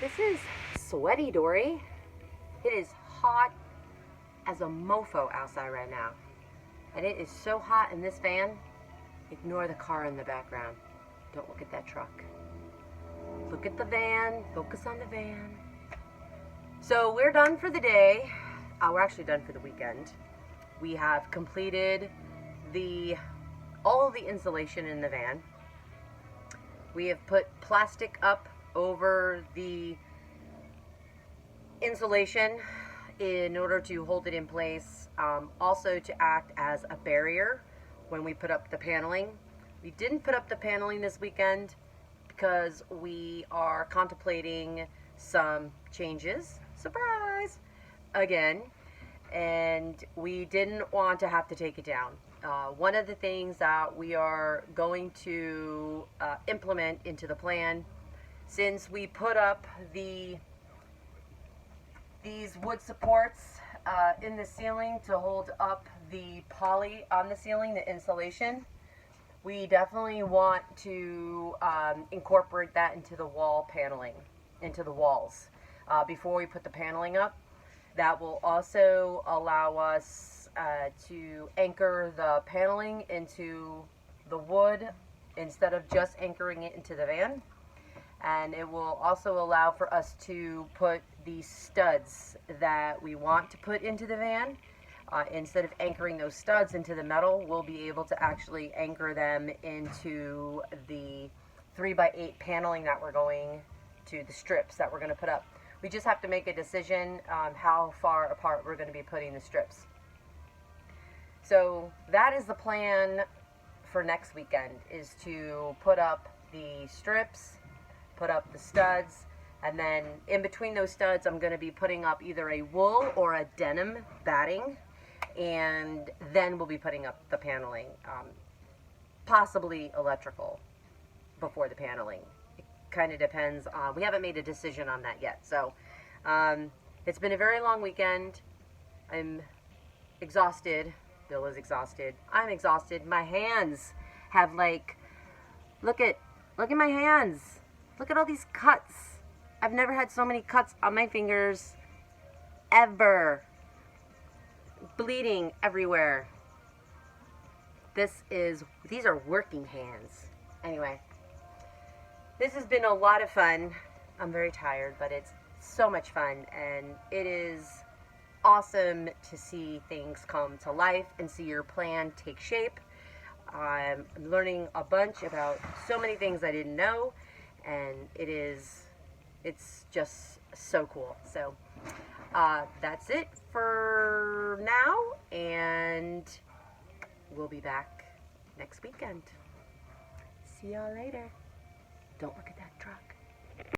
This is Sweaty Dory. It is hot as a mofo outside right now. And it is so hot in this van, ignore the car in the background. Don't look at that truck. Look at the van, focus on the van. So we're done for the day. We're actually done for the weekend. We have completed all of the insulation in the van. We have put plastic up over the insulation in order to hold it in place, also to act as a barrier when we put up the paneling. We didn't put up the paneling this weekend because we are contemplating some changes, surprise, again, and we didn't want to have to take it down. One of the things that we are going to implement into the plan, since we put up these wood supports in the ceiling to hold up the poly on the ceiling, the insulation, we definitely want to incorporate that into the wall paneling, into the walls, before we put the paneling up. That will also allow us to anchor the paneling into the wood instead of just anchoring it into the van. And it will also allow for us to put the studs that we want to put into the van. Instead of anchoring those studs into the metal, we'll be able to actually anchor them into the 3x8 paneling that we're going to, the strips that we're going to put up. We just have to make a decision on how far apart we're going to be putting the strips. So that is the plan for next weekend, is to put up the strips, put up the studs, and then in between those studs I'm going to be putting up either a wool or a denim batting, and then we'll be putting up the paneling, possibly electrical before the paneling. It kind of depends on, we haven't made a decision on that yet. So it's been a very long weekend. I'm exhausted. Bill is exhausted. I'm exhausted. My hands have, like, look at my hands. Look at all these cuts. I've never had so many cuts on my fingers ever. Bleeding everywhere. These are working hands. Anyway, this has been a lot of fun. I'm very tired, but it's so much fun, and it is awesome to see things come to life and see your plan take shape. I'm learning a bunch about so many things I didn't know, and it's just so cool. So that's it for now, and we'll be back next weekend. See y'all later. Don't look at that truck.